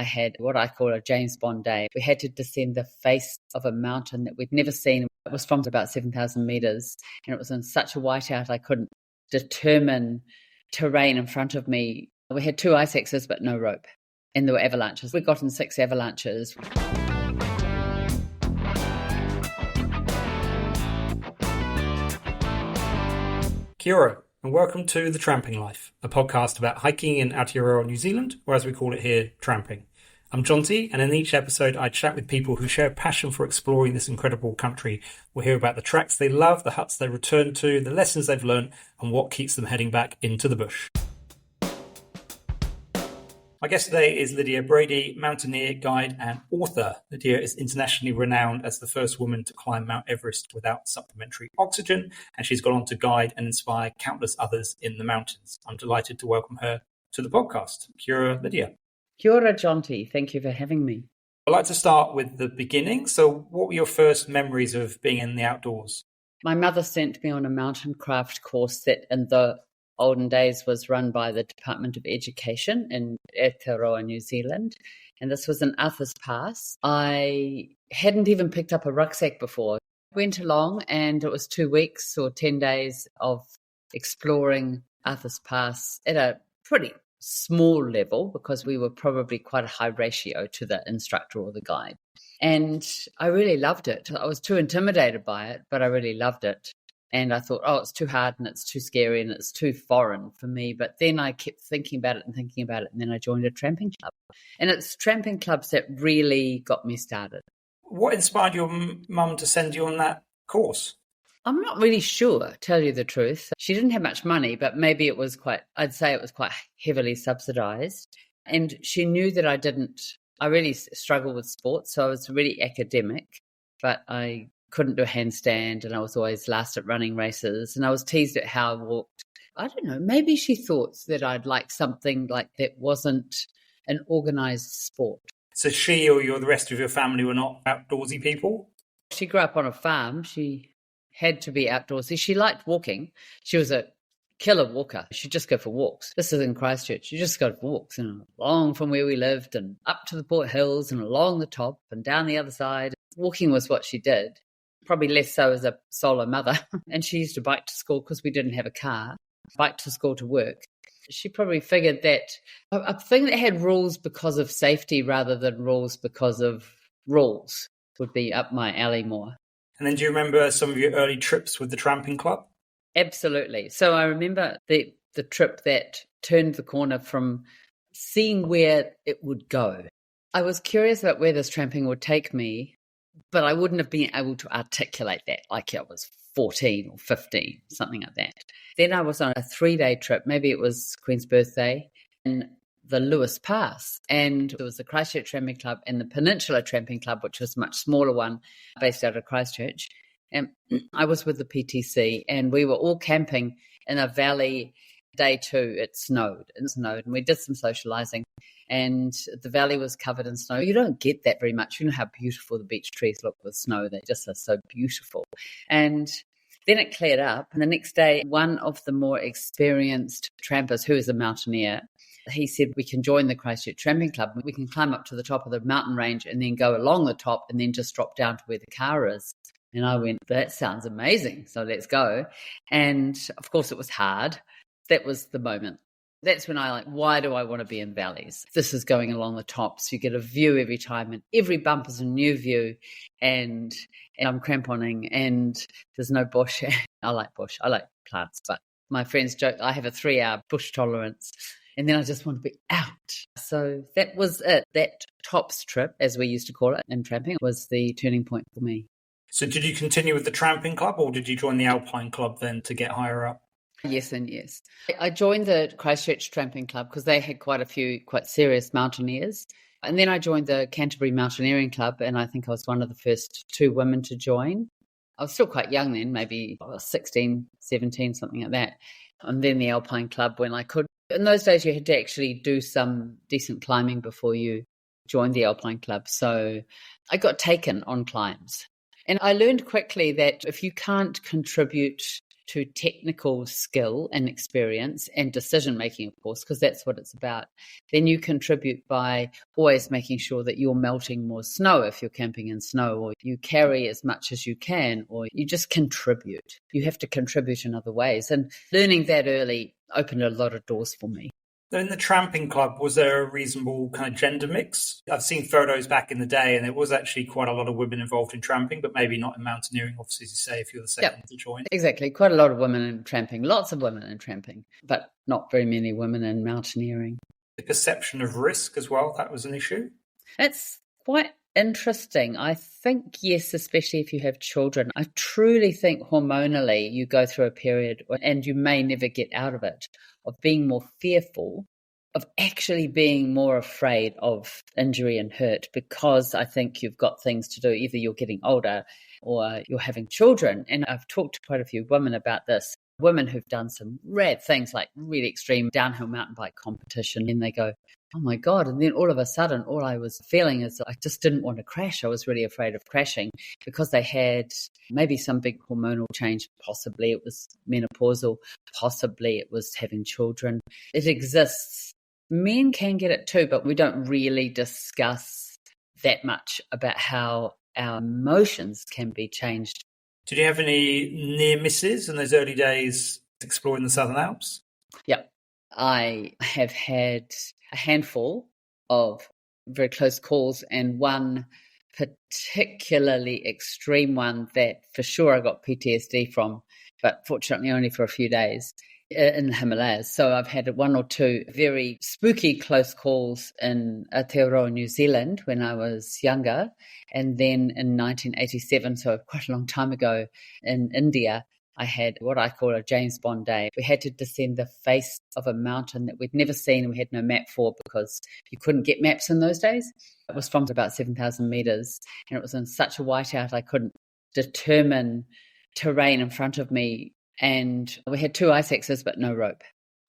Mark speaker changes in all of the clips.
Speaker 1: I had what I call a James Bond day. We had to descend the face of a mountain that we'd never seen. It was from about 7,000 meters, and it was in such a whiteout I couldn't determine terrain in front of me. We had 2 ice axes, but no rope, and there were avalanches. We got in 6 avalanches.
Speaker 2: Kia ora, and welcome to The Tramping Life, a podcast about hiking in Aotearoa, New Zealand, or as we call it here, tramping. I'm Jonty, and in each episode I chat with people who share a passion for exploring this incredible country. We'll hear about the tracks they love, the huts they return to, the lessons they've learned, and what keeps them heading back into the bush. My guest today is Lydia Brady, mountaineer, guide and author. Lydia is internationally renowned as the first woman to climb Mount Everest without supplementary oxygen, and she's gone on to guide and inspire countless others in the mountains. I'm delighted to welcome her to the podcast. Kia ora, Lydia.
Speaker 1: Kia ora, Jonty. Thank you for having me.
Speaker 2: I'd like to start with the beginning. So what were your first memories of being in the outdoors?
Speaker 1: My mother sent me on a mountain craft course that in the olden days was run by the Department of Education in Aotearoa, New Zealand. And this was in Arthur's Pass. I hadn't even picked up a rucksack before. Went along and it was 2 weeks or 10 days of exploring Arthur's Pass at a pretty small level because we were probably quite a high ratio to the instructor or the guide. And I really loved it. I was too intimidated by it, but I really loved it. And I thought, it's too hard and it's too scary and it's too foreign for me. But then I kept thinking about it. And then I joined a tramping club. And it's tramping clubs that really got me started.
Speaker 2: What inspired your mum to send you on that course?
Speaker 1: I'm not really sure, tell you the truth. She didn't have much money, but maybe I'd say it was quite heavily subsidized. And she knew that I really struggled with sports. So I was really academic, but I couldn't do a handstand and I was always last at running races and I was teased at how I walked. I don't know, maybe she thought that I'd like something like that wasn't an organised sport.
Speaker 2: So she or the rest of your family were not outdoorsy people?
Speaker 1: She grew up on a farm. She had to be outdoorsy. She liked walking. She was a killer walker. She'd just go for walks. This is in Christchurch. You just go for walks, along from where we lived and up to the Port Hills and along the top and down the other side. Walking was what she did. Probably less so as a solo mother. And she used to bike to school because we didn't have a car, bike to school to work. She probably figured that a thing that had rules because of safety rather than rules because of rules would be up my alley more.
Speaker 2: And then do you remember some of your early trips with the tramping club?
Speaker 1: Absolutely. So I remember the trip that turned the corner from seeing where it would go. I was curious about where this tramping would take me, but I wouldn't have been able to articulate that like I was 14 or 15, something like that. Then I was on a 3-day trip, maybe it was Queen's birthday, in the Lewis Pass. And there was the Christchurch Tramping Club and the Peninsula Tramping Club, which was a much smaller one based out of Christchurch. And I was with the PTC and we were all camping in a valley. Day 2, it snowed and we did some socialising. And the valley was covered in snow. You don't get that very much. You know how beautiful the beech trees look with snow. They just are so beautiful. And then it cleared up. And the next day, one of the more experienced trampers, who is a mountaineer, he said, we can join the Christchurch Tramping Club. We can climb up to the top of the mountain range and then go along the top and then just drop down to where the car is. And I went, that sounds amazing. So let's go. And of course, it was hard. That was the moment. That's when why do I want to be in valleys? This is going along the tops. You get a view every time and every bump is a new view and I'm cramponing and there's no bush. I like bush. I like plants, but my friends joke I have a 3-hour bush tolerance and then I just want to be out. So that was it. That tops trip, as we used to call it in tramping, was the turning point for me.
Speaker 2: So did you continue with the tramping club or did you join the alpine club then to get higher up?
Speaker 1: Yes and yes. I joined the Christchurch Tramping Club because they had quite a few quite serious mountaineers. And then I joined the Canterbury Mountaineering Club and I think I was one of the first 2 women to join. I was still quite young then, maybe 16, 17, something like that. And then the Alpine Club when I could. In those days you had to actually do some decent climbing before you joined the Alpine Club. So I got taken on climbs. And I learned quickly that if you can't contribute to technical skill and experience and decision making, of course, because that's what it's about, then you contribute by always making sure that you're melting more snow if you're camping in snow, or you carry as much as you can, or you just contribute. You have to contribute in other ways. And learning that early opened a lot of doors for me.
Speaker 2: In the Tramping Club, was there a reasonable kind of gender mix? I've seen photos back in the day, and there was actually quite a lot of women involved in tramping, but maybe not in mountaineering, obviously, as you say, if you're the second to join.
Speaker 1: Exactly. Quite a lot of women in tramping, lots of women in tramping, but not very many women in mountaineering.
Speaker 2: The perception of risk as well, that was an issue?
Speaker 1: It's quite interesting. I think, yes, especially if you have children. I truly think hormonally you go through a period, and you may never get out of it, of being more fearful, of actually being more afraid of injury and hurt, because I think you've got things to do. Either you're getting older or you're having children. And I've talked to quite a few women about this. Women who've done some rad things like really extreme downhill mountain bike competition, and they go, oh my God. And then all of a sudden, all I was feeling is I just didn't want to crash. I was really afraid of crashing because they had maybe some big hormonal change. Possibly it was menopausal. Possibly it was having children. It exists. Men can get it too, but we don't really discuss that much about how our emotions can be changed.
Speaker 2: Did you have any near misses in those early days exploring the Southern Alps?
Speaker 1: Yeah, I have had a handful of very close calls, and one particularly extreme one that for sure I got PTSD from, but fortunately only for a few days, in the Himalayas. So I've had one or two very spooky close calls in Aotearoa, New Zealand when I was younger. And then in 1987, so quite a long time ago, in India, I had what I call a James Bond day. We had to descend the face of a mountain that we'd never seen and we had no map for because you couldn't get maps in those days. It was from about 7,000 meters and it was in such a whiteout I couldn't determine terrain in front of me. And we had 2 ice axes but no rope.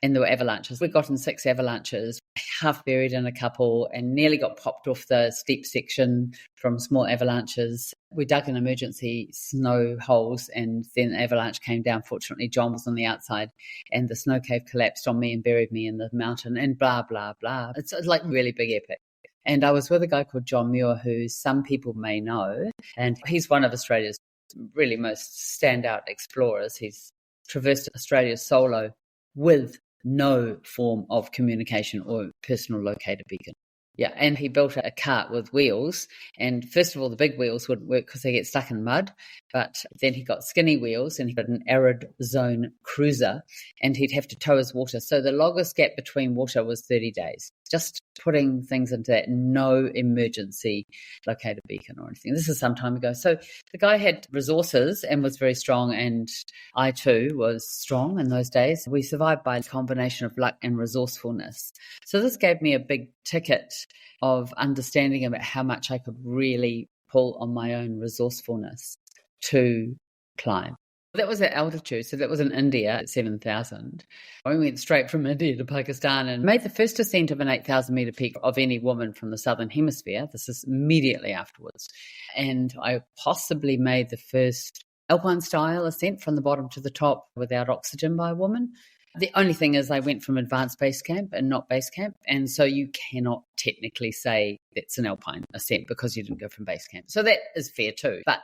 Speaker 1: And there were avalanches. We'd gotten 6 avalanches, half buried in a couple, and nearly got popped off the steep section from small avalanches. We dug in emergency snow holes, and then the avalanche came down. Fortunately, John was on the outside, and the snow cave collapsed on me and buried me in the mountain, and blah, blah, blah. It's like really big epic. And I was with a guy called John Muir, who some people may know, and he's one of Australia's really most standout explorers. He's traversed Australia solo with no form of communication or personal locator beacon. Yeah, and he built a cart with wheels. And first of all, the big wheels wouldn't work because they get stuck in mud. But then he got skinny wheels and he got an arid zone cruiser and he'd have to tow his water. So the longest gap between water was 30 days. Just putting things into that, no emergency locator beacon or anything. This is some time ago. So the guy had resources and was very strong, and I too was strong in those days. We survived by a combination of luck and resourcefulness. So this gave me a big ticket of understanding about how much I could really pull on my own resourcefulness to climb. That was at altitude, so that was in India at 7,000. I went straight from India to Pakistan and made the first ascent of an 8,000 metre peak of any woman from the Southern Hemisphere. This is immediately afterwards. And I possibly made the first alpine style ascent from the bottom to the top without oxygen by a woman. The only thing is I went from advanced base camp and not base camp, and so you cannot technically say that's an alpine ascent because you didn't go from base camp. So that is fair too. But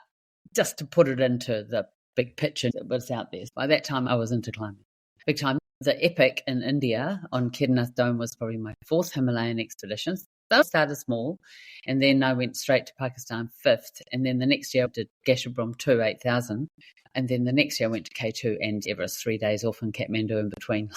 Speaker 1: just to put it into the big picture that was out there, by that time I was into climbing. Big time. The epic in India on Kedarnath Dome was probably my 4th Himalayan expedition. They started small, and then I went straight to Pakistan 5th, and then the next year I did Gasherbrum 2, 8,000. And then the next year I went to K2 and Everest, 3 days off in Kathmandu in between.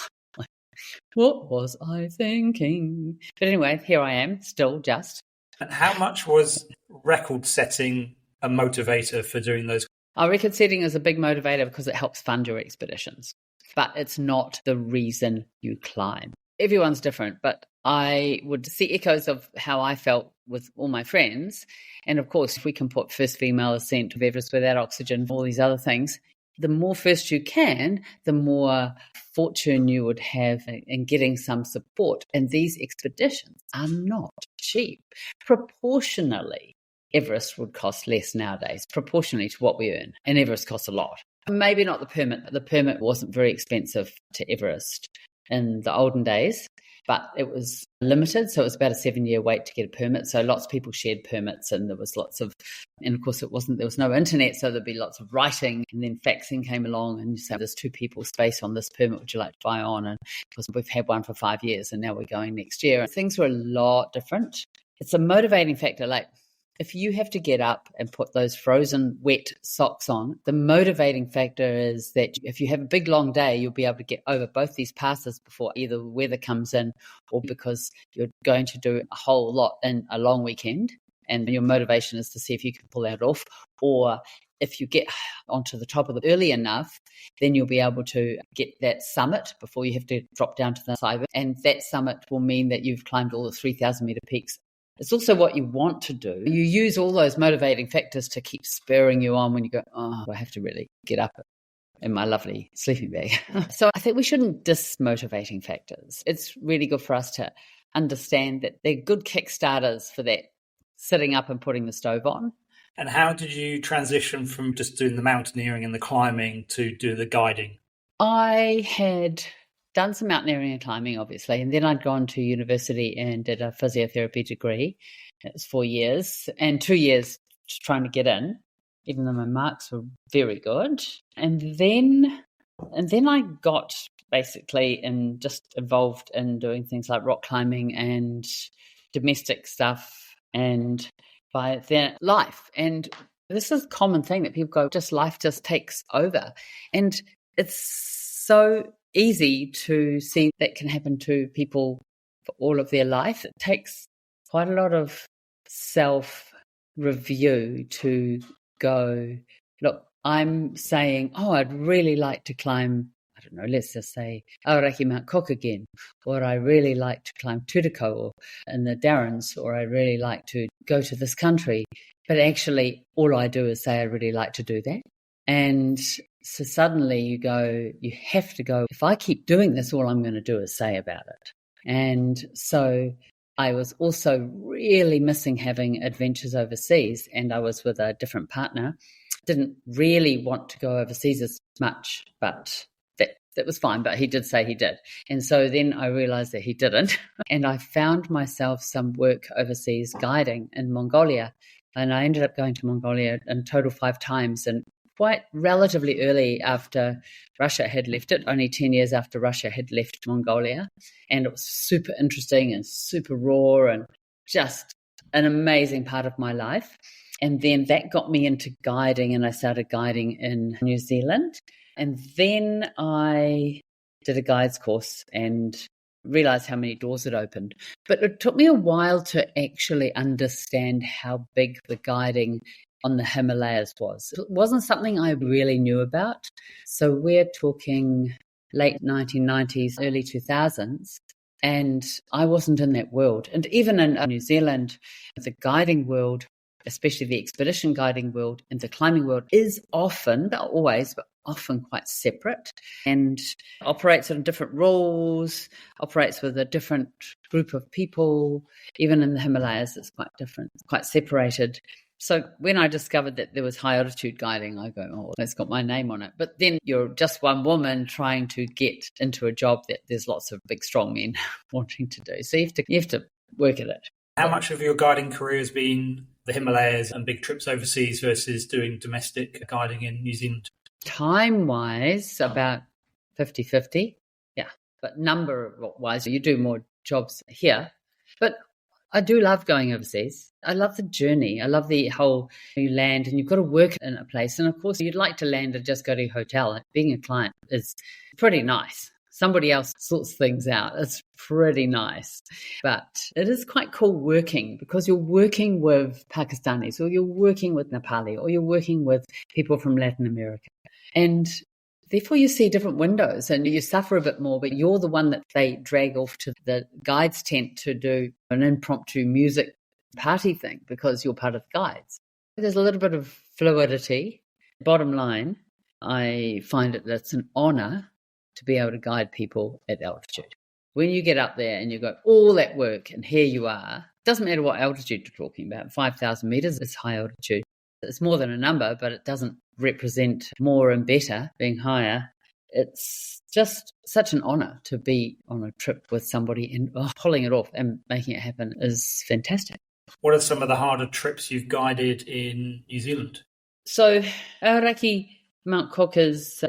Speaker 1: What was I thinking? But anyway, here I am, still just.
Speaker 2: And how much was record setting a motivator for doing those?
Speaker 1: Our record setting is a big motivator because it helps fund your expeditions. But it's not the reason you climb. Everyone's different, but I would see echoes of how I felt with all my friends. And of course, if we can put first female ascent of Everest without oxygen, all these other things, the more first you can, the more fortune you would have in getting some support. And these expeditions are not cheap. Proportionally, Everest would cost less nowadays, proportionally to what we earn. And Everest costs a lot. Maybe not the permit. The permit wasn't very expensive to Everest in the olden days, but it was limited. So it was about a 7-year wait to get a permit. So lots of people shared permits, and there was and of course there was no internet. So there'd be lots of writing, and then faxing came along and you say, there's 2 people space on this permit. Would you like to buy on? And because we've had one for 5 years and now we're going next year. Things were a lot different. It's a motivating factor. Like, if you have to get up and put those frozen, wet socks on, the motivating factor is that if you have a big, long day, you'll be able to get over both these passes before either weather comes in or because you're going to do a whole lot in a long weekend. And your motivation is to see if you can pull that off. Or if you get onto the top of the early enough, then you'll be able to get that summit before you have to drop down to the side. And that summit will mean that you've climbed all the 3,000 meter peaks. It's also what you want to do. You use all those motivating factors to keep spurring you on when you go, oh, I have to really get up in my lovely sleeping bag. So I think we shouldn't dismotivating factors. It's really good for us to understand that they're good kickstarters for that sitting up and putting the stove on.
Speaker 2: And how did you transition from just doing the mountaineering and the climbing to do the guiding?
Speaker 1: I had done some mountaineering and climbing, obviously, and then I'd gone to university and did a physiotherapy degree. It was 4 years and 2 years trying to get in, even though my marks were very good. And then I got basically just involved in doing things like rock climbing and domestic stuff, and by then life. And this is a common thing that people go, just life just takes over. And it's so easy to see that can happen to people for all of their life. It takes quite a lot of self-review to go, look, I'm saying, oh, I'd really like to climb, I don't know, let's just say Aoraki Mount Cook again, or I really like to climb Tutiko or in the Darrens, or I really like to go to this country. But actually, all I do is say I really like to do that. And so suddenly you have to go, if I keep doing this, all I'm going to do is say about it. And so I was also really missing having adventures overseas, and I was with a different partner. Didn't really want to go overseas as much, but that was fine. But he did say he did. And so then I realized that he didn't. And I found myself some work overseas guiding in Mongolia. And I ended up going to Mongolia in total 5 times, and quite relatively early after Russia had left it, only 10 years after Russia had left Mongolia. And it was super interesting and super raw and just an amazing part of my life. And then that got me into guiding, and I started guiding in New Zealand. And then I did a guides course and realized how many doors it opened. But it took me a while to actually understand how big the guiding on the Himalayas was. It wasn't something I really knew about. So we're talking late 1990s, early 2000s, and I wasn't in that world. And even in New Zealand, the guiding world, especially the expedition guiding world and the climbing world, is often, not always, but often quite separate and operates on different rules, operates with a different group of people. Even in the Himalayas, it's quite different, quite separated. So when I discovered that there was high altitude guiding, I go, oh, that's got my name on it. But then you're just one woman trying to get into a job that there's lots of big, strong men wanting to do. So you have to work at it.
Speaker 2: How much of your guiding career has been the Himalayas and big trips overseas versus doing domestic guiding in New Zealand?
Speaker 1: Time-wise, about 50-50. Yeah. But number-wise, you do more jobs here. But I do love going overseas. I love the journey. I love the whole, you land and you've got to work in a place. And of course, you'd like to land and just go to a hotel. Being a client is pretty nice. Somebody else sorts things out. It's pretty nice. But it is quite cool working, because you're working with Pakistanis, or you're working with Nepali, or you're working with people from Latin America. And therefore, you see different windows and you suffer a bit more, but you're the one that they drag off to the guides tent to do an impromptu music party thing because you're part of the guides. There's a little bit of fluidity. Bottom line, I find it's an honor to be able to guide people at altitude. When you get up there and you go, all that work, and here you are, doesn't matter what altitude you're talking about, 5,000 meters is high altitude. It's more than a number, but it doesn't represent more and better, being higher. It's just such an honour to be on a trip with somebody, and pulling it off and making it happen is fantastic.
Speaker 2: What are some of the harder trips you've guided in New Zealand?
Speaker 1: So Aoraki Mount Cook is,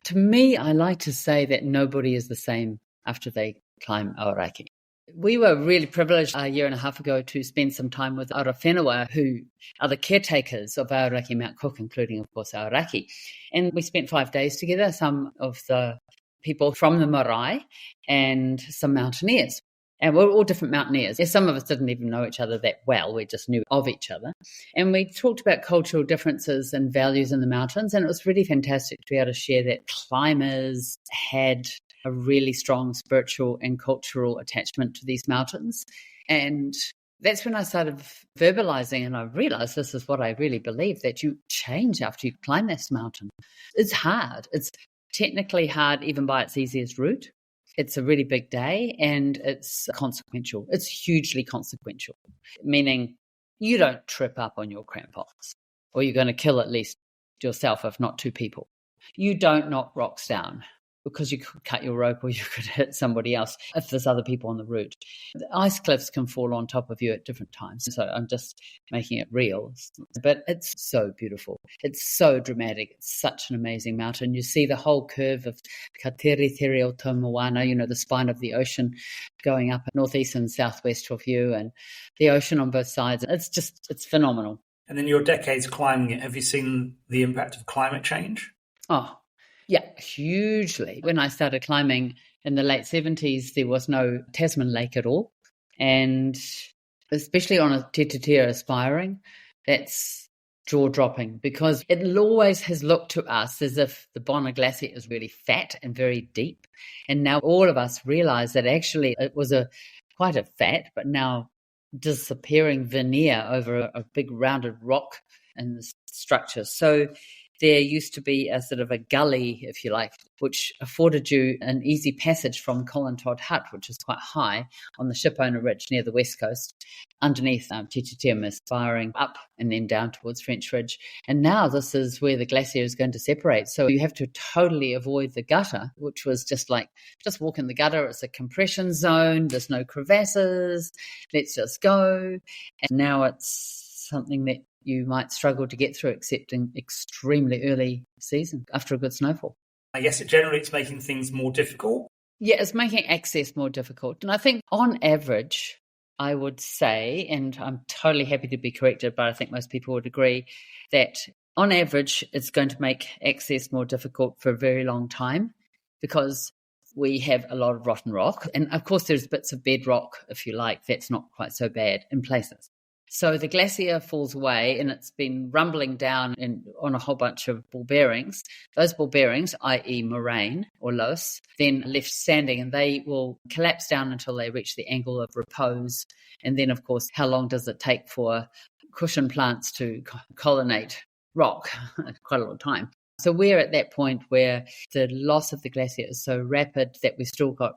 Speaker 1: to me, I like to say that nobody is the same after they climb Aoraki. We were really privileged a year and a half ago to spend some time with Aura Whenua, who are the caretakers of Aoraki Mount Cook, including, of course, Aoraki. And we spent 5 days together, some of the people from the marae and some mountaineers. And we're all different mountaineers. Some of us didn't even know each other that well. We just knew of each other. And we talked about cultural differences and values in the mountains. And it was really fantastic to be able to share that climbers had a really strong spiritual and cultural attachment to these mountains. And that's when I started verbalizing, and I realized this is what I really believe, that you change after you climb this mountain. It's hard. It's technically hard even by its easiest route. It's a really big day, and it's consequential. It's hugely consequential, meaning you don't trip up on your crampons, or you're going to kill at least yourself, if not two people. You don't knock rocks down, because you could cut your rope or you could hit somebody else if there's other people on the route. The ice cliffs can fall on top of you at different times. So I'm just making it real. But it's so beautiful. It's so dramatic. It's such an amazing mountain. You see the whole curve of Katere o Te Moana, the spine of the ocean going up northeast and southwest of you, and the ocean on both sides. It's phenomenal.
Speaker 2: And in your decades climbing it, have you seen the impact of climate change?
Speaker 1: Oh, yeah, hugely. When I started climbing in the late 70s, there was no Tasman Lake at all. And especially on a tete aspiring, that's jaw-dropping, because it always has looked to us as if the Bonner Glacier is really fat and very deep. And now all of us realize that actually it was quite a fat, but now disappearing veneer over a big rounded rock and the structure. So there used to be a sort of a gully, if you like, which afforded you an easy passage from Colin Todd Hut, which is quite high on the Shipowner Ridge near the west coast, underneath Tititima, aspiring up and then down towards French Ridge. And now this is where the glacier is going to separate. So you have to totally avoid the gutter, which was just walk in the gutter. It's a compression zone. There's no crevasses. Let's just go. And now it's something that you might struggle to get through, except in extremely early season after a good snowfall.
Speaker 2: I guess it's making things more difficult.
Speaker 1: Yeah, it's making access more difficult. And I think on average, I would say, and I'm totally happy to be corrected, but I think most people would agree that on average, it's going to make access more difficult for a very long time, because we have a lot of rotten rock. And of course, there's bits of bedrock, if you like, that's not quite so bad in places. So the glacier falls away, and it's been rumbling down on a whole bunch of ball bearings. Those ball bearings, i.e. moraine or loess, then left standing, and they will collapse down until they reach the angle of repose. And then, of course, how long does it take for cushion plants to colonate rock? Quite a long time. So we're at that point where the loss of the glacier is so rapid that we've still got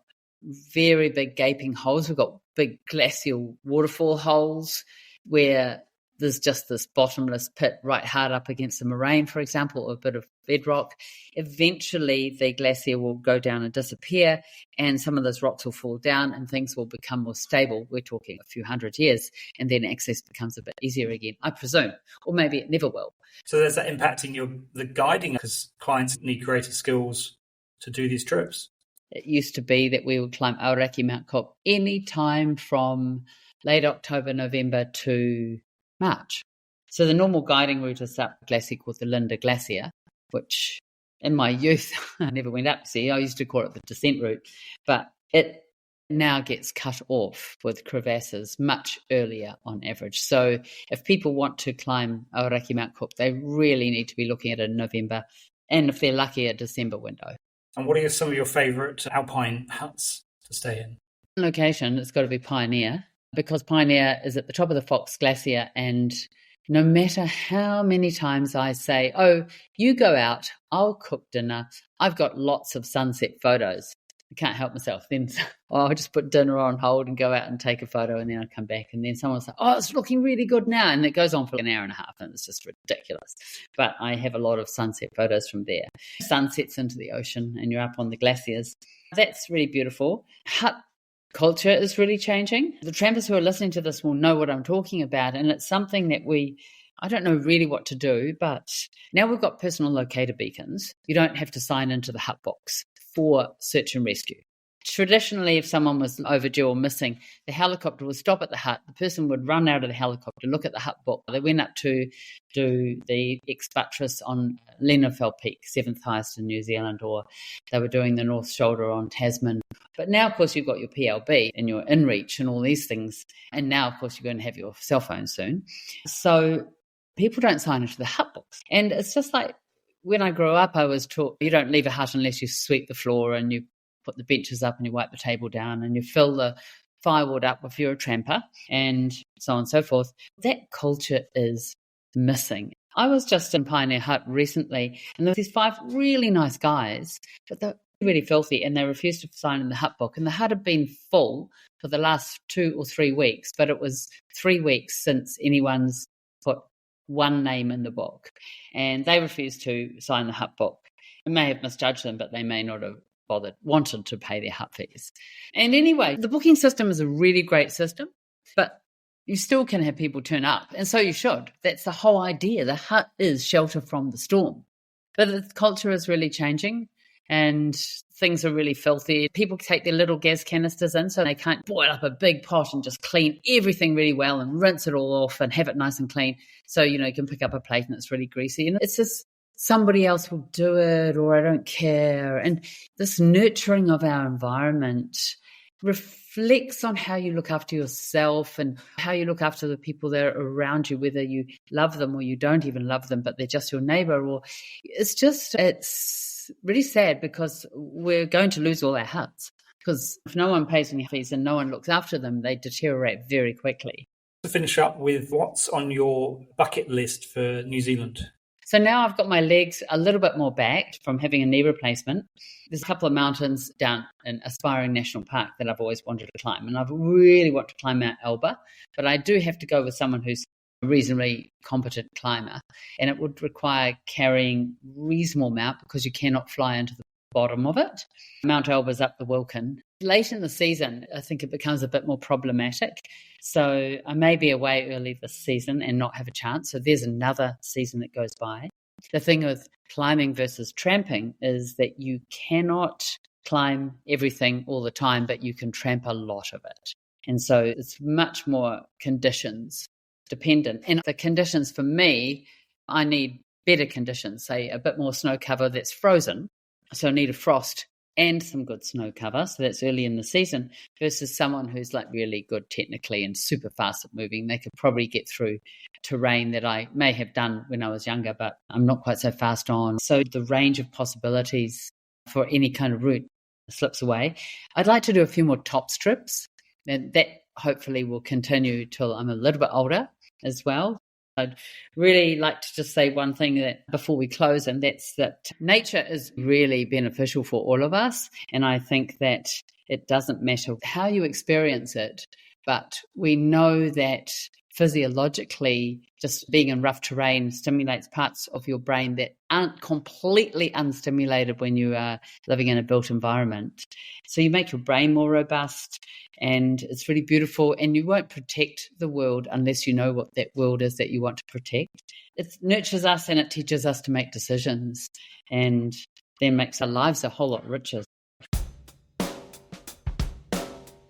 Speaker 1: very big gaping holes. We've got big glacial waterfall holes where there's just this bottomless pit right hard up against the moraine, for example, or a bit of bedrock. Eventually, the glacier will go down and disappear, and some of those rocks will fall down and things will become more stable. We're talking a few hundred years, and then access becomes a bit easier again, I presume, or maybe it never will.
Speaker 2: So there's that impacting the guiding, because clients need greater skills to do these trips.
Speaker 1: It used to be that we would climb Aoraki Mount Cook any time from late October, November to March. So the normal guiding route is up a glacier called the Linda Glacier, which in my youth I never went up. See, I used to call it the descent route, but it now gets cut off with crevasses much earlier on average. So if people want to climb Aoraki Mount Cook, they really need to be looking at a November, and if they're lucky, a December window.
Speaker 2: And what are some of your favourite alpine huts to stay in?
Speaker 1: Location, it's got to be Pioneer, because Pioneer is at the top of the Fox Glacier, and no matter how many times I say, oh, you go out, I'll cook dinner, I've got lots of sunset photos, I can't help myself. Then I'll just put dinner on hold and go out and take a photo, and then I come back, and then someone will say, oh, it's looking really good now. And it goes on for an hour and a half, and it's just ridiculous. But I have a lot of sunset photos from there. Sunsets into the ocean, and you're up on the glaciers. That's really beautiful. Hut culture is really changing. The trampers who are listening to this will know what I'm talking about, and it's something that I don't know really what to do, but now we've got personal locator beacons. You don't have to sign into the hut box for search and rescue. Traditionally, if someone was overdue or missing, the helicopter would stop at the hut. The person would run out of the helicopter, look at the hut book. They went up to do the ex-buttress on Lenafell Peak, 7th highest in New Zealand, or they were doing the North Shoulder on Tasman. But now, of course, you've got your PLB and your InReach and all these things. And now, of course, you're going to have your cell phone soon. So people don't sign into the hut books. And it's just like when I grew up, I was taught you don't leave a hut unless you sweep the floor and you put the benches up and you wipe the table down and you fill the firewood up if you're a tramper and so on and so forth. That culture is missing. I was just in Pioneer Hut recently, and there were these 5 really nice guys, but they're really filthy, and they refused to sign in the hut book. And the hut had been full for the last 2 or 3 weeks, but it was 3 weeks since anyone's put one name in the book, and they refused to sign the hut book. I may have misjudged them, but they may not have wanted to pay their hut fees. And anyway, the booking system is a really great system, but you still can have people turn up, and so you should. That's the whole idea. The hut is shelter from the storm. But the culture is really changing, and things are really filthy. People take their little gas canisters in, so they can't boil up a big pot and just clean everything really well and rinse it all off and have it nice and clean. So, you can pick up a plate and it's really greasy. And it's just somebody else will do it, or I don't care. And this nurturing of our environment reflects on how you look after yourself and how you look after the people that are around you, whether you love them or you don't even love them, but they're just your neighbor. Or it's really sad because we're going to lose all our huts, because if no one pays any fees and no one looks after them, they deteriorate very quickly.
Speaker 2: To finish up with, what's on your bucket list for New Zealand?
Speaker 1: So now I've got my legs a little bit more back from having a knee replacement. There's a couple of mountains down in Aspiring National Park that I've always wanted to climb, and I really want to climb Mount Elba, but I do have to go with someone who's a reasonably competent climber, and it would require carrying a reasonable amount because you cannot fly into the bottom of it. Mount Elba's up the Wilkin. Late in the season, I think it becomes a bit more problematic. So I may be away early this season and not have a chance. So there's another season that goes by. The thing with climbing versus tramping is that you cannot climb everything all the time, but you can tramp a lot of it. And so it's much more conditions dependent. And the conditions for me, I need better conditions, say a bit more snow cover that's frozen. So I need a frost and some good snow cover, so that's early in the season, versus someone who's like really good technically and super fast at moving. They could probably get through terrain that I may have done when I was younger, but I'm not quite so fast on. So the range of possibilities for any kind of route slips away. I'd like to do a few more top strips, and that hopefully will continue till I'm a little bit older as well. I'd really like to just say one thing that before we close, and that's that nature is really beneficial for all of us. And I think that it doesn't matter how you experience it, but we know that physiologically, just being in rough terrain stimulates parts of your brain that aren't completely unstimulated when you are living in a built environment. So you make your brain more robust, and it's really beautiful, and you won't protect the world unless you know what that world is that you want to protect. It nurtures us and it teaches us to make decisions, and then makes our lives a whole lot richer.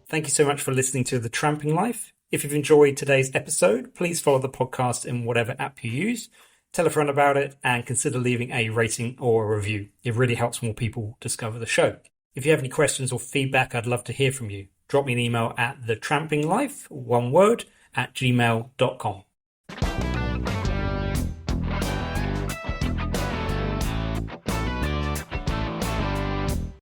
Speaker 2: Thank you so much for listening to The Tramping Life. If you've enjoyed today's episode, please follow the podcast in whatever app you use. Tell a friend about it and consider leaving a rating or a review. It really helps more people discover the show. If you have any questions or feedback, I'd love to hear from you. Drop me an email at thetrampinglife, one word, @gmail.com.